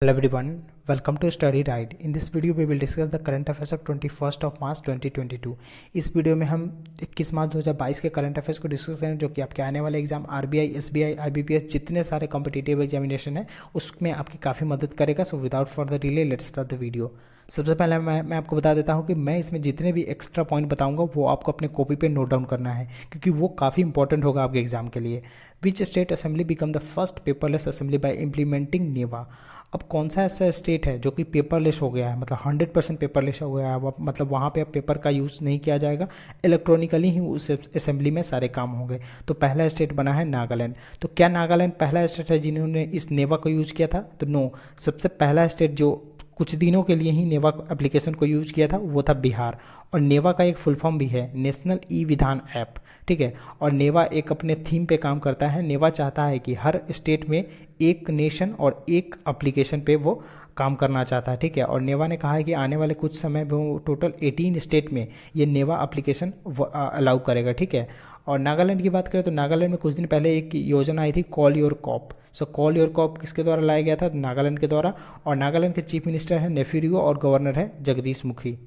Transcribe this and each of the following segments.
Hello everyone, welcome to Study Guide. In this video we will discuss the current affairs of 21st of March 2022. इस video में हम 21 मार्च 2022 के current affairs को discuss करें जो कि आपके आने वाले एग्जाम आरबीआई, एसबीआई, आईबीपीएस जितने सारे कॉम्पिटिटिव एग्जामिनेशन है उसमें आपकी काफ़ी मदद करेगा. So without further delay let's start the video. सबसे पहले मैं आपको बता देता हूं कि मैं इसमें जितने भी एक्स्ट्रा पॉइंट बताऊंगा वो आपको अपने कॉपी पे नोट डाउन करना है क्योंकि वो काफ़ी इंपॉर्टेंट होगा आपके एग्जाम के लिए. Which state assembly become the first paperless assembly by implementing NeVA. अब कौन सा ऐसा स्टेट है जो कि पेपरलेस हो गया है, मतलब 100% पेपरलेस हो गया है, मतलब वहाँ पे अब पेपर का यूज़ नहीं किया जाएगा, इलेक्ट्रॉनिकली ही उस असेंबली में सारे काम होंगे. तो पहला स्टेट बना है नागालैंड. तो क्या नागालैंड पहला स्टेट है जिन्होंने इस नेवा को यूज़ किया था? तो नो, सबसे पहला स्टेट जो कुछ दिनों के लिए ही नेवा एप्लीकेशन को यूज़ किया था वो था बिहार. और नेवा का एक फुल फॉर्म भी है नेशनल ई विधान ऐप, ठीक है. और नेवा एक अपने थीम पे काम करता है. नेवा चाहता है कि हर स्टेट में एक नेशन और एक एप्लीकेशन पे वो काम करना चाहता है, ठीक है. और नेवा ने कहा है कि आने वाले कुछ समय में वो टोटल 18 स्टेट में ये नेवा एप्लीकेशन अलाउ करेगा, ठीक है. और नागालैंड की बात करें तो नागालैंड में कुछ दिन पहले एक योजना आई थी call your cop. So call your cop किसके द्वारा लाया गया था? नागालैंड के द्वारा. और नागालैंड के चीफ मिनिस्टर है नेफिरियो और गवर्नर है Jagdish Mukhi.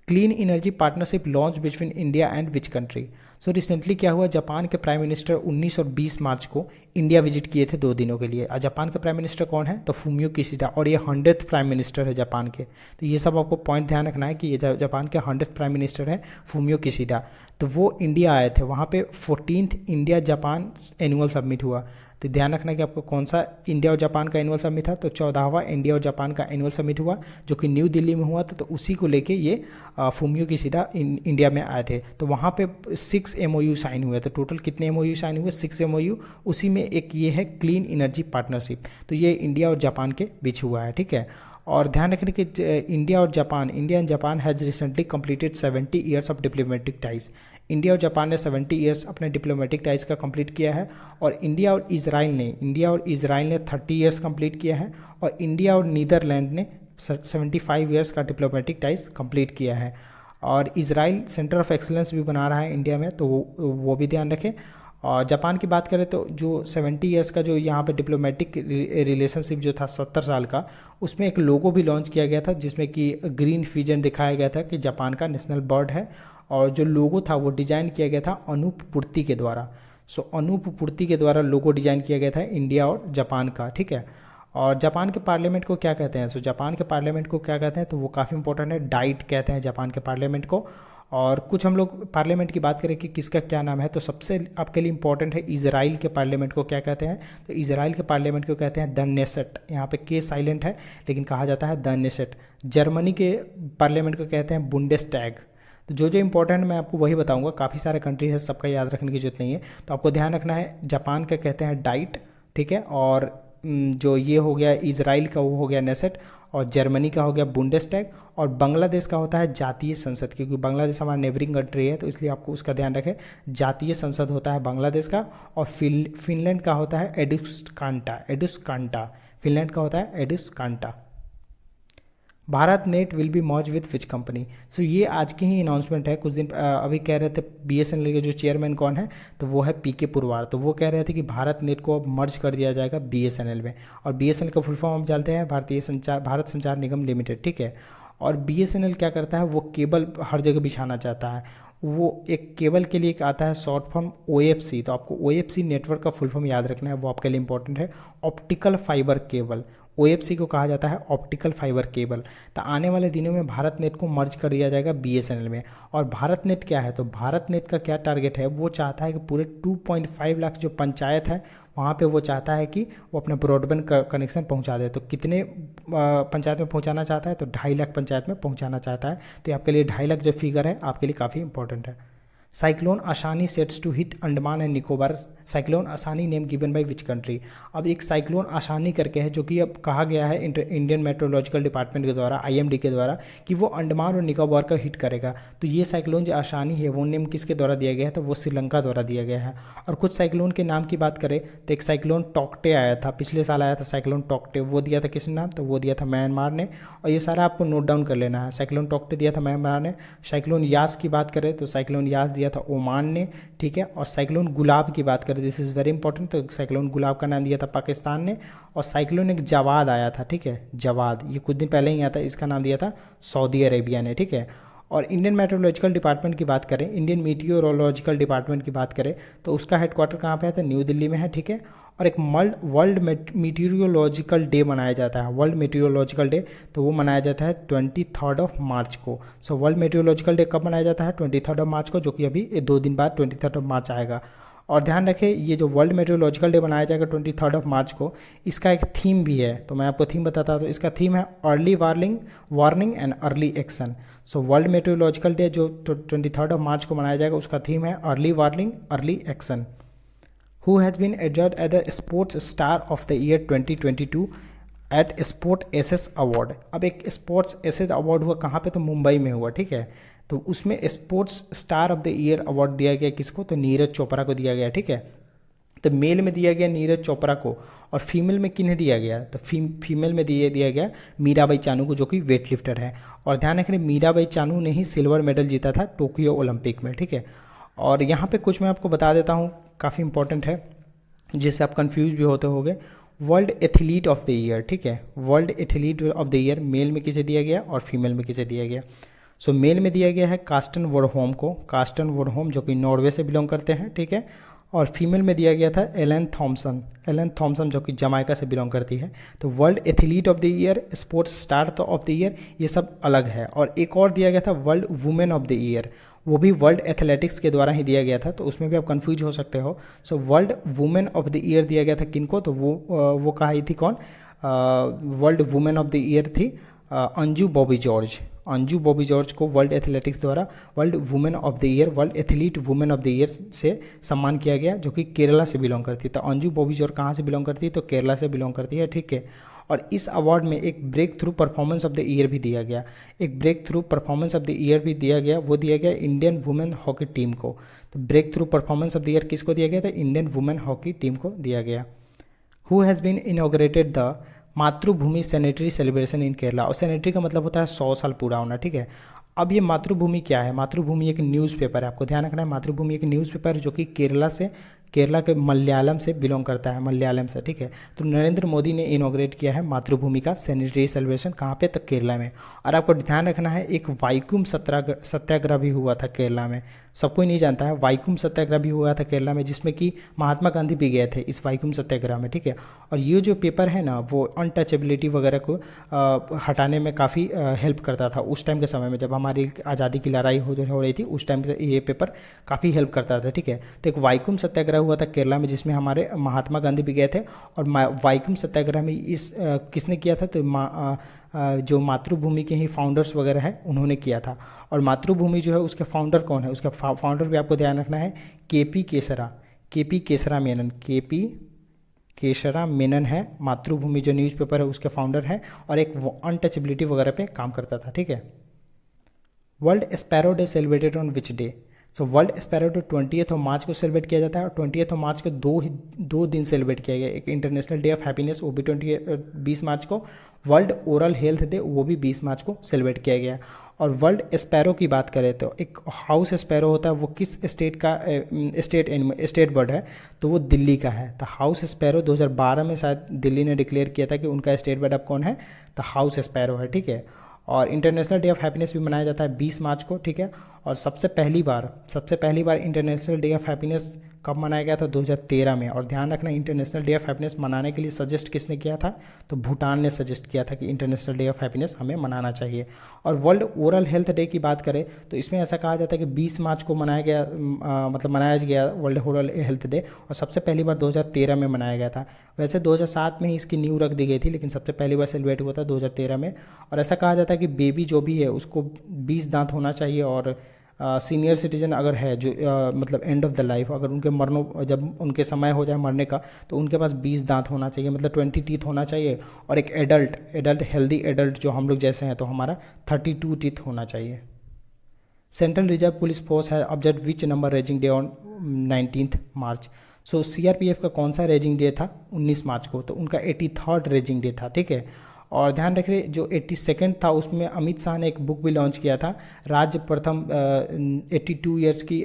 Clean energy partnership launch between India and which country. So recently क्या हुआ, जापान के प्राइम मिनिस्टर 19 और 20 मार्च को इंडिया विजिट किए थे 2 दिनों के लिए. जापान के प्राइम मिनिस्टर कौन है? तो फूमियो किशिडा. और ये 100th प्राइम मिनिस्टर है जापान के. तो ये सब आपको पॉइंट ध्यान रखना है कि ये जापान के 100th प्राइम मिनिस्टर है फूमियो किशिडा. तो वो इंडिया आए थे, वहाँ पे 14th India Japan annual summit हुआ. तो ध्यान रखना कि आपको कौन सा इंडिया और जापान का एनुअल समिट था. तो 14वां इंडिया और जापान का एनुअल समिट हुआ जो कि न्यू दिल्ली में हुआ था. तो उसी को लेके ये फूमियो किशिडा इंडिया में आए थे. तो वहाँ पे 6 MOU साइन हुए. तो टोटल कितने MOU साइन हुए? 6 MOU. उसी में एक ये है क्लीन एनर्जी पार्टनरशिप. तो ये इंडिया और जापान के बीच हुआ है, ठीक है. और ध्यान रखने कि India and Japan has recently completed 70 years of diplomatic ties. India और जापान ने 70 ईयर्स अपने डिप्लोमेटिक टाइज का कंप्लीट किया है. और इंडिया और इजराइल ने 30 ईयर्स कंप्लीट किया है. और इंडिया और नीदरलैंड ने 75 ईयर्स का डिप्लोमेटिक टाइज कंप्लीट किया है. और इजराइल सेंटर ऑफ एक्सलेंस भी बना रहा है इंडिया में, तो वो भी ध्यान रखें. और जापान की बात करें तो जो 70 ईयर्स का जो यहाँ पे डिप्लोमेटिक रिलेशनशिप जो था 70 साल का, उसमें एक लोगो भी लॉन्च किया गया था जिसमें कि ग्रीन फिजन दिखाया गया था कि जापान का नेशनल बर्ड है. और जो लोगो था वो डिज़ाइन किया गया था अनूप पूर्ति के द्वारा. सो अनूप पूर्ति के द्वारा लोगो डिज़ाइन किया गया था इंडिया और जापान का, ठीक है. और जापान के पार्लियामेंट को क्या कहते हैं? सो जापान के पार्लियामेंट को क्या कहते हैं? तो वो काफ़ी इंपॉर्टेंट है, डाइट कहते हैं जापान के पार्लियामेंट को. और कुछ हम लोग पार्लियामेंट की बात करें कि किसका क्या नाम है, तो सबसे आपके लिए इंपॉर्टेंट है इजराइल के पार्लियामेंट को क्या कहते हैं? तो इजराइल के पार्लियामेंट को कहते हैं द नेसेट. यहाँ पे के साइलेंट है लेकिन कहा जाता है द नेसेट. जर्मनी के पार्लियामेंट को कहते हैं बुंडेस्टैग. तो जो इंपॉर्टेंट मैं आपको वही बताऊंगा, काफ़ी सारे कंट्री है, सबका याद रखने की जरूरत नहीं है. तो आपको ध्यान रखना है जापान का कहते हैं डाइट, ठीक है. और जो ये हो गया इजराइल का वो हो गया नेसेट. और जर्मनी का हो गया बुंडेस्टैग. और बांग्लादेश का होता है जातीय संसद, क्योंकि बांग्लादेश हमारा नेबरिंग कंट्री है तो इसलिए आपको उसका ध्यान रखें. जातीय संसद होता है बांग्लादेश का. और फिनलैंड का होता है एडुस्कांटा. फिनलैंड का होता है Eduskunta. BharatNet will be merge with which company. So ये आज की ही अनाउंसमेंट है. कुछ दिन अभी कह रहे थे BSNL के जो चेयरमैन कौन है, तो वो है PK पुरवार. तो वो कह रहे थे कि भारत नेट को अब मर्ज कर दिया जाएगा BSNL में. और BSNL का फुल फॉर्म हम जानते हैं भारत संचार निगम लिमिटेड, ठीक है. और BSNL क्या करता है, वो केबल हर जगह बिछाना चाहता है. वो एक केबल के लिए एक आता है शॉर्ट फॉर्म OFC. तो आपको OFC नेटवर्क का फुल फॉर्म याद रखना है, वो आपके लिए इंपॉर्टेंट है. ऑप्टिकल फाइबर केबल, OFC को कहा जाता है ऑप्टिकल फाइबर केबल. तो आने वाले दिनों में भारत नेट को मर्ज कर दिया जाएगा BSNL में. और भारत नेट क्या है, तो भारत नेट का क्या टारगेट है, वो चाहता है कि पूरे 2.5 लाख जो पंचायत है वहाँ पे वो चाहता है कि वो अपना ब्रॉडबैंड कनेक्शन पहुँचा दे. तो कितने पंचायत में पहुँचाना चाहता है, तो 2.5 लाख पंचायत में पहुँचाना चाहता है. तो आपके लिए 2.5 लाख जो फिगर है आपके लिए काफ़ी इंपॉर्टेंट है. Cyclone Asani sets to hit Andaman and Nicobar. Cyclone Asani name given by which country. अब एक साइक्लोन आसानी करके है जो कि अब कहा गया है इंडियन मेट्रोलॉजिकल डिपार्टमेंट के द्वारा, IMD के द्वारा, कि वो अंडमान और निकोबार का हिट करेगा. तो ये साइक्लोन जो आसानी है वो नेम किसके द्वारा दिया गया है, तो वो श्रीलंका द्वारा दिया गया है. और कुछ साइक्लोन के नाम की बात करें तो एक साइक्लोन टॉक्टे आया था, पिछले साल आया था साइक्लोन टॉक्टे. वो दिया था किसने नाम, तो वो दिया था म्यांमार ने. और ये सारा आपको नोट डाउन कर लेना है. साइक्लोन टॉक्टे दिया था म्यांमार ने. साइक्लोन यास की बात करें तो साइक्लोन यास दिया था ओमान ने, ठीक है. और साइक्लोन गुलाब की बात करें दिस इज़ वेरी इंपॉर्टेंट। तो साइक्लोन गुलाब का नाम दिया था पाकिस्तान ने, और साइक्लोन एक जवाद आया था, ठीक है, जवाद, ये कुछ दिन पहले ही आया था, इसका नाम दिया था सऊदी अरेबिया ने, ठीक है। और इंडियन मेट्रोलॉजिकल डिपार्टमेंट की बात करें, इंडियन मीटियोरोलॉजिकल डिपार्टमेंट की बात करें, तो उसका हेडक्वार्टर कहाँ पे है, तो न्यू दिल्ली में है, ठीक है। और एक वर्ल्ड मीटियोरोलॉजिकल डे मनाया जाता है, वर्ल्ड मीटियोरोलॉजिकल डे, तो वो मनाया जाता है 23 मार्च को। सो वर्ल्ड मीटियोरोलॉजिकल डे कब मनाया जाता है, 23 मार्च को, जो कि अभी 2 दिन बाद 23 मार्च आएगा। और ध्यान रखें, ये जो वर्ल्ड मेट्रोलॉजिकल डे मनाया जाएगा 23 मार्च को, इसका एक थीम भी है, तो मैं आपको थीम बताता हूँ। तो इसका थीम है early warning and early action. So world meteorological day जो 23 मार्च को मनाया जाएगा, उसका थीम है early warning early action. Who has been adjudged as the Sports Star of the Year 2022 at sport aces award. अब एक स्पोर्ट्स एसेस अवार्ड हुआ कहाँ पे, तो मुंबई में हुआ, ठीक है। तो उसमें sports star of the year award दिया गया किसको, तो नीरज चोपड़ा को दिया गया, ठीक है। तो मेल में दिया गया नीरज चोपड़ा को, और फीमेल में किन्हें दिया गया, तो फीमेल में दिया गया मीराबाई चानू को, जो कि वेट लिफ्टर है। और ध्यान रखना, मीराबाई चानू ने ही सिल्वर मेडल जीता था टोक्यो ओलंपिक में, ठीक है। और यहाँ पे कुछ मैं आपको बता देता हूँ, काफ़ी इंपॉर्टेंट है, जिससे आप कंफ्यूज भी होते होंगे। World athlete of the year, ठीक है, world athlete of the year male में किसे दिया गया और फीमेल में किसे दिया गया। सो मेल में दिया गया है कार्स्टन वुडहोम को, कार्स्टन वुडहोम जो कि नॉर्वे से बिलोंग करते हैं, ठीक है। और फीमेल में दिया गया था एलन थॉमसन जो कि जमाइका से बिलोंग करती है। तो world athlete of the year, sports star of the year, ये सब अलग है। और एक और दिया गया था world women of the year, वो भी वर्ल्ड एथलेटिक्स के द्वारा ही दिया गया था, तो उसमें भी आप कंफ्यूज हो सकते हो। So world women of the year दिया गया था किनको, तो वो कहा थी कौन, world women of the year थी अंजू बॉबी जॉर्ज को वर्ल्ड एथलेटिक्स द्वारा world women of the year, world athlete women of the year से सम्मान किया गया, जो कि केरला से बिलोंग करती है। तो अंजू बॉबी जॉर्ज कहाँ से बिलोंग करती है, तो केरला से बिलोंग करती है, ठीक है। और इस अवार्ड में एक breakthrough performance of the year भी दिया गया, एक breakthrough performance of the year भी दिया गया, वो दिया गया इंडियन वुमेन हॉकी टीम को। तो breakthrough performance of the year किसको दिया गया था, इंडियन वुमेन हॉकी टीम को दिया गया। Who has been inaugurated the Mathrubhumi sanitary celebration in Kerala. और सैनिटरी का मतलब होता है 100 साल पूरा होना, ठीक है। अब ये मातृभूमि क्या है, मातृभूमि एक न्यूज़पेपर है, आपको ध्यान रखना है, मातृभूमि एक न्यूज़पेपर है जो कि केरला के मलयालम से बिलोंग करता है, मलयालम से, ठीक है। तो नरेंद्र मोदी ने इनॉग्रेट किया है मातृभूमि का सैनिटरी सेलिब्रेशन, कहाँ पे, तो केरला में। और आपको ध्यान रखना है, एक वाइकुम सत्याग्रह भी हुआ था केरला में, सब कोई नहीं जानता है, वाइकुम सत्याग्रह भी हुआ था केरला में, जिसमें कि महात्मा गांधी भी गए थे इस वाइकुम सत्याग्रह में, ठीक है। और ये जो पेपर है ना, वो अनटचेबिलिटी वगैरह को हटाने में काफ़ी हेल्प करता था उस टाइम के समय में, जब हमारी आज़ादी की लड़ाई हो रही थी, उस टाइम से ये पेपर काफ़ी हेल्प करता था, ठीक है। तो एक वाइकुम सत्याग्रह हुआ था केरला में, जिसमें हमारे महात्मा गांधी भी गए थे। और वाइकुम सत्याग्रह में किसने किया था, तो जो मातृभूमि के ही फाउंडर्स वगैरह हैं उन्होंने किया था। और मातृभूमि जो है उसके फाउंडर कौन है, उसका फाउंडर भी आपको ध्यान रखना है, केपी केसरा मेनन है, मातृभूमि जो न्यूज़पेपर है उसके फाउंडर हैं, और एक अनटचेबिलिटी वगैरह पे काम करता था, ठीक है। World sparrow day celebrated on which day. So world sparrow day 20 मार्च को सेलिब्रेट किया जाता है, और 20 मार्च को दो दिन सेलिब्रेट किया गया, एक इंटरनेशनल डे ऑफ हैप्पीनेस वो भी 20 मार्च को, वर्ल्ड ओरल हेल्थ डे वो भी 20 मार्च को सेलिब्रेट किया गया। और वर्ल्ड स्पैरो की बात करें तो एक हाउस स्पैरो होता है, वो किस स्टेट का स्टेट बर्ड है, तो वो दिल्ली का है। तो हाउस स्पैरो 2012 में शायद दिल्ली ने डिक्लेयर किया था कि उनका स्टेट बर्ड अब कौन है, तो हाउस स्पैरो है, ठीक है। और इंटरनेशनल डे ऑफ हैप्पीनेस भी मनाया जाता है 20 मार्च को, ठीक है। और सबसे पहली बार इंटरनेशनल डे ऑफ हैप्पीनेस कब मनाया गया था, 2013 में। और ध्यान रखना, इंटरनेशनल डे ऑफ हैप्पीनेस मनाने के लिए सजेस्ट किसने किया था, तो भूटान ने सजेस्ट किया था कि इंटरनेशनल डे ऑफ हैप्पीनेस हमें मनाना चाहिए। और वर्ल्ड ओरल हेल्थ डे की बात करें तो इसमें ऐसा कहा जाता है कि 20 मार्च को मनाया गया वर्ल्ड ओरल हेल्थ डे, और सबसे पहली बार 2013 में मनाया गया था। वैसे 2007 में ही इसकी नींव रख दी गई थी, लेकिन सबसे पहली बार सेलिब्रेट हुआ था 2013 में। और ऐसा कहा जाता है कि बेबी जो भी है उसको 20 दांत होना चाहिए, और सीनियर सिटीजन अगर है जो मतलब एंड ऑफ द लाइफ, अगर उनके जब उनके समय हो जाए मरने का, तो उनके पास 20 दांत होना चाहिए, मतलब 20 टीथ होना चाहिए। और एक एडल्ट हेल्दी एडल्ट जो हम लोग जैसे हैं, तो हमारा 32 टीथ होना चाहिए। सेंट्रल रिजर्व पुलिस फोर्स है observe which number raising day on 19 March. So CRPF का कौन सा रेजिंग डे था 19 मार्च को, तो उनका 83rd रेजिंग डे था, ठीक है। और ध्यान रखिए जो 82nd था उसमें अमित शाह ने एक बुक भी लॉन्च किया था, राज्य प्रथम 82 ईयर्स की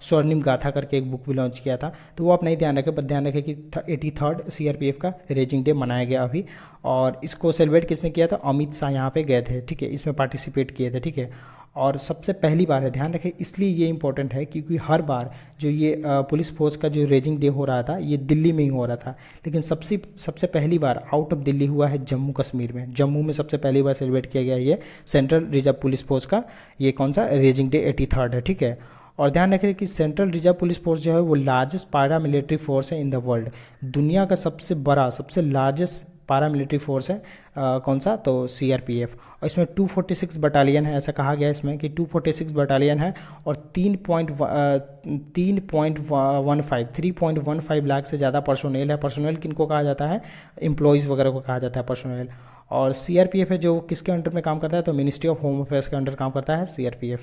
स्वर्णिम गाथा करके एक बुक भी लॉन्च किया था। तो वो आप नहीं ध्यान रखें, पर ध्यान रखें कि 83rd CRPF का रेजिंग डे मनाया गया अभी। और इसको सेलिब्रेट किसने किया था? अमित शाह यहाँ पे गए थे, ठीक है, इसमें पार्टिसिपेट किए थे, ठीक है। और सबसे पहली बार है, ध्यान रखें, इसलिए ये इंपॉर्टेंट है क्योंकि हर बार जो ये पुलिस फोर्स का जो रेजिंग डे हो रहा था ये दिल्ली में ही हो रहा था, लेकिन सबसे पहली बार आउट ऑफ दिल्ली हुआ है जम्मू कश्मीर में। जम्मू में सबसे पहली बार सेलिब्रेट किया गया ये सेंट्रल रिजर्व पुलिस फोर्स का ये कौन सा रेजिंग डे 83rd है, ठीक है। और ध्यान रखें कि सेंट्रल रिजर्व पुलिस फोर्स जो है वो लार्जेस्ट पारा मिलिट्री फोर्स है इन द वर्ल्ड, दुनिया का सबसे बड़ा सबसे लार्जेस्ट पारा मिलिट्री फोर्स है कौन सा? तो CRPF। और इसमें 246 बटालियन है, ऐसा कहा गया है इसमें कि 246 बटालियन है और 3.15 लाख से ज़्यादा पर्सोनेल है। पर्सोनेल किनको कहा जाता है? एम्प्लॉयज़ वगैरह को कहा जाता है पर्सोनेल। और CRPF है जो किसके अंडर में काम करता है? तो मिनिस्ट्री ऑफ होम अफेयर्स के अंडर काम करता है CRPF।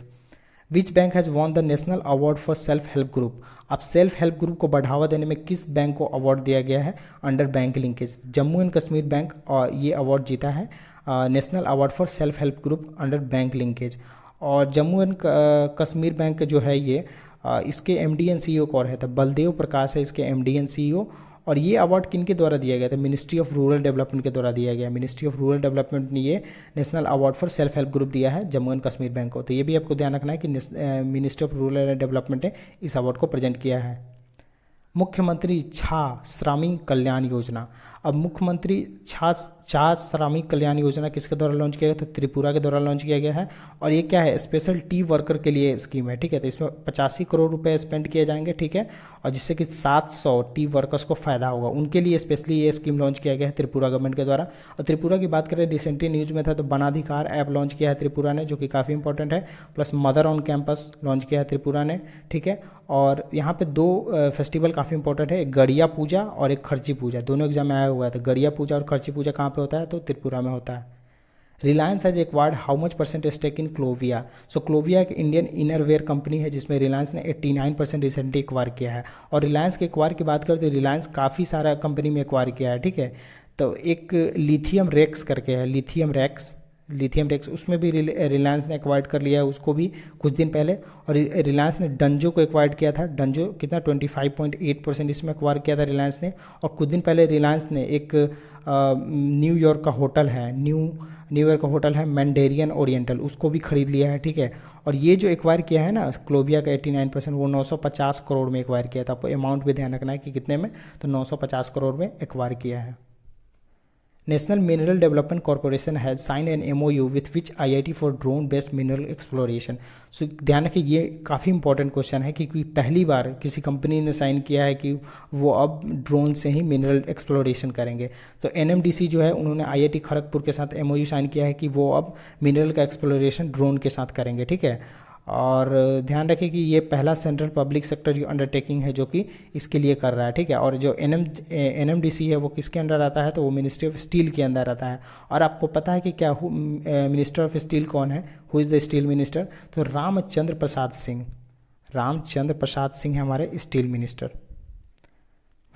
Which bank has won the national award for self help group? अब सेल्फ हेल्प ग्रुप को बढ़ावा देने में किस बैंक को अवार्ड दिया गया है under bank linkage? Jammu and Kashmir bank और ये अवार्ड जीता है national award for self help group under bank linkage. और जम्मू एंड कश्मीर बैंक जो है ये इसके MD एंड CEO कौन है? तो बलदेव प्रकाश है इसके MD एंड CEO। और ये अवार्ड किनके द्वारा दिया गया था? मिनिस्ट्री ऑफ रूरल डेवलपमेंट के द्वारा दिया गया। मिनिस्ट्री ऑफ रूरल डेवलपमेंट ने ये national award for self help group दिया है जम्मू एंड कश्मीर बैंक को। तो ये भी आपको ध्यान रखना है कि मिनिस्ट्री ऑफ रूरल डेवलपमेंट ने इस अवार्ड को प्रेजेंट किया है। मुख्यमंत्री छा श्रमिक कल्याण योजना। अब मुख्यमंत्री छा श्रमिक कल्याण योजना किसके द्वारा लॉन्च किया गया? तो त्रिपुरा के द्वारा लॉन्च किया गया है। और ये क्या है? स्पेशल टी वर्कर के लिए स्कीम है, ठीक है। तो इसमें 85 करोड़ रुपए स्पेंड किए जाएंगे, ठीक है, और जिससे कि 700 टी वर्कर्स को फायदा होगा, उनके लिए स्पेशली ये स्कीम लॉन्च किया गया है त्रिपुरा गवर्नमेंट के द्वारा। और त्रिपुरा की बात करें, रिसेंटली न्यूज़ में था तो वनाधिकार ऐप लॉन्च किया है त्रिपुरा ने, जो कि काफ़ी इंपॉर्टेंट है। Plus mother on campus launch किया है त्रिपुरा ने, ठीक है। और यहाँ पे दो फेस्टिवल काफ़ी इंपॉर्टेंट है, एक गड़िया पूजा और एक खर्ची पूजा, दोनों एग्जाम में आया हुआ है। तो गड़िया पूजा और खर्ची पूजा कहाँ पे होता है? तो त्रिपुरा में होता है। Reliance has acquired how much percent stake in Clovia? So Clovia एक इंडियन इनरवेयर कंपनी है जिसमें रिलायंस ने 89% रिसेंटली एक्वायर किया है। और रिलायंस के एक्वायर की बात करें तो रिलायंस काफ़ी सारा कंपनी में एक्वायर किया है, ठीक है। तो एक लिथियम रेक्स करके है, लिथियम रेक्स उसमें भी रिलायंस ने एक्वायर्ड कर लिया है उसको भी कुछ दिन पहले। और रिलायंस ने डंजो को एक्वायर्ड किया था, डंजो कितना 25.8% इसमें एक्वायर किया था रिलायंस ने। और कुछ दिन पहले रिलायंस ने एक न्यूयॉर्क का होटल है मैंडेरियन ओरिएंटल, उसको भी खरीद लिया है, ठीक है। और ये जो एक्वायर किया है ना क्लोविया का 89%, वो 950 करोड़ में एक्वायर किया था। आपको अमाउंट भी ध्यान रखना है कि कितने में, तो 950 करोड़ में एक्वायर किया है। National mineral development corporation has sign an MOU with which IIT for drone based mineral exploration. So ध्यान रखिए ये काफ़ी इंपॉर्टेंट क्वेश्चन है क्योंकि पहली बार किसी कंपनी ने साइन किया है कि वो अब ड्रोन से ही मिनरल एक्सप्लोरेशन करेंगे। तो NMDC जो है उन्होंने IIT खड़गपुर के साथ MOU साइन किया है कि वो अब मिनरल का एक्सप्लोरेशन ड्रोन के साथ करेंगे, ठीक है। और ध्यान रखें कि ये पहला सेंट्रल पब्लिक सेक्टर जो अंडरटेकिंग है जो कि इसके लिए कर रहा है, ठीक है। और जो NMDC है वो किसके अंडर आता है? तो वो मिनिस्ट्री ऑफ स्टील के अंदर आता है। और आपको पता है कि क्या मिनिस्टर ऑफ स्टील कौन है? Who is the steel minister? तो रामचंद्र प्रसाद सिंह है हमारे steel minister.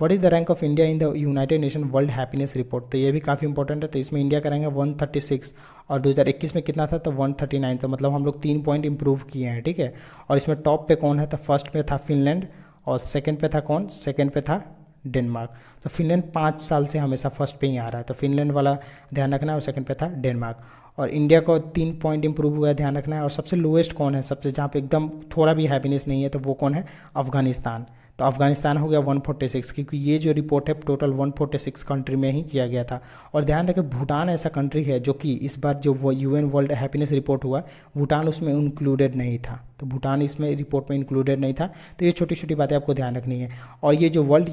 What is the rank of India in the United nation world happiness report? तो ये भी काफ़ी इंपॉर्टेंट है। तो इसमें इंडिया का रैंक है 136 और 2021 में कितना था? तो 139। तो मतलब हम लोग 3 पॉइंट इंप्रूव किए हैं, ठीक है। और इसमें टॉप पे कौन है? तो फर्स्ट पे था फिनलैंड और सेकंड पे था कौन? सेकंड पे था डेनमार्क। तो फिनलैंड 5 साल से हमेशा फर्स्ट पे ही आ रहा है, तो फिनलैंड वाला ध्यान रखना है। और सेकंड पे था डेनमार्क। और इंडिया को 3 पॉइंट इंप्रूव हुआ है, ध्यान रखना है। और सबसे लोएस्ट कौन है? सबसे जहाँ पे एकदम थोड़ा भी हैप्पीनेस नहीं है, तो वो कौन है? अफगानिस्तान। तो अफगानिस्तान हो गया 146, क्योंकि ये जो रिपोर्ट है टोटल 146 कंट्री में ही किया गया था। और ध्यान रखें भूटान ऐसा कंट्री है जो कि इस बार जो वो UN वर्ल्ड हैप्पीनेस रिपोर्ट हुआ भूटान उसमें इंक्लूडेड नहीं था, तो भूटान इसमें रिपोर्ट में इंक्लूडेड नहीं था। तो ये छोटी छोटी बातें आपको ध्यान रखनी है। और ये जो वर्ल्ड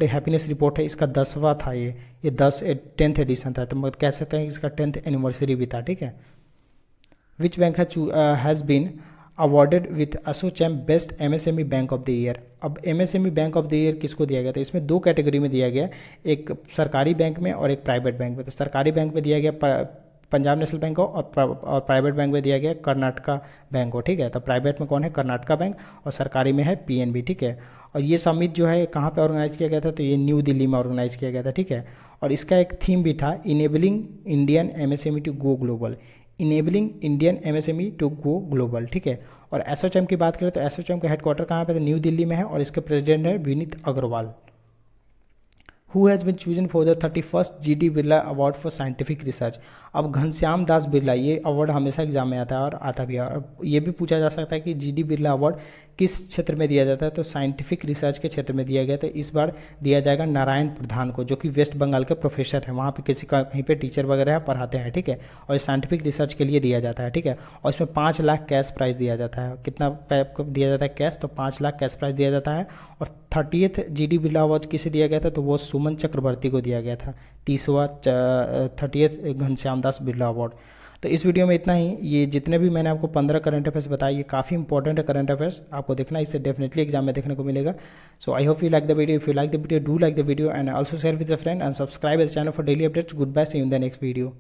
हैप्पीनेस रिपोर्ट है इसका 10वां था, ये 10th एडिशन था, तो मतलब कह सकते हैं कि इसका 10th एनिवर्सरी भी था, ठीक है। Which bank has been awarded with ASSOCHAM best MSME bank of the year? अब MSME bank of the year किसको दिया गया था? इसमें 2 कैटेगरी में दिया गया, एक सरकारी बैंक में और एक प्राइवेट बैंक में। तो सरकारी बैंक में दिया गया पंजाब नेशनल बैंक हो और प्राइवेट बैंक में दिया गया कर्नाटका बैंक हो, ठीक है। तो प्राइवेट में कौन है, कर्नाटका बैंक, और सरकारी में है पीएनबी, ठीक है। और ये समिट जो है कहाँ पे ऑर्गेनाइज किया गया था, तो ये न्यू दिल्ली में ऑर्गेनाइज किया गया था, ठीक है। और इसका एक थीम भी था, enabling Indian MSME to go global, enabling Indian MSME to go global, ठीक है। और एसोचैम की बात करें तो एसोचैम का हेडक्वार्टर कहाँ पे, तो न्यू दिल्ली में है, और इसके प्रेसिडेंट है Vineet Agarwal. Who has been chosen for the 31st GD Birla award for scientific research. अब घनश्याम दास बिरला, ये अवार्ड हमेशा एग्जाम में आता है और आता भी है। और ये भी पूछा जा सकता है कि GD बिरला अवार्ड किस क्षेत्र में दिया जाता है, तो साइंटिफिक रिसर्च के क्षेत्र में दिया गया। तो इस बार दिया जाएगा नारायण प्रधान को, जो कि वेस्ट बंगाल के प्रोफेसर हैं, वहाँ पे किसी का कहीं पे टीचर वगैरह पढ़ाते हैं, ठीक है। और साइंटिफिक रिसर्च के लिए दिया जाता है, ठीक है। और इसमें 5 लाख कैश प्राइज़ दिया जाता है। कितना दिया जाता है कैश, तो 5 लाख कैश प्राइज़ दिया जाता है। और 30th GD बिरला अवार्ड किसे दिया गया था, तो वो सुमन चक्रवर्ती को दिया गया था, 30वां 30th घनश्याम दास बिरला अवार्ड। तो इस वीडियो में इतना ही। ये जितने भी मैंने आपको 15 करंट अफेयर्स बताए, ये काफ़ी इंपॉर्टेंट है करंट अफेयर्स, आपको देखना, इससे डेफिनेटली एग्जाम में देखने को मिलेगा। So I hope you like the video. If you like the video, do like the video and also share with the friend and subscribe the channel for daily updates. Good bye, see you in the next video.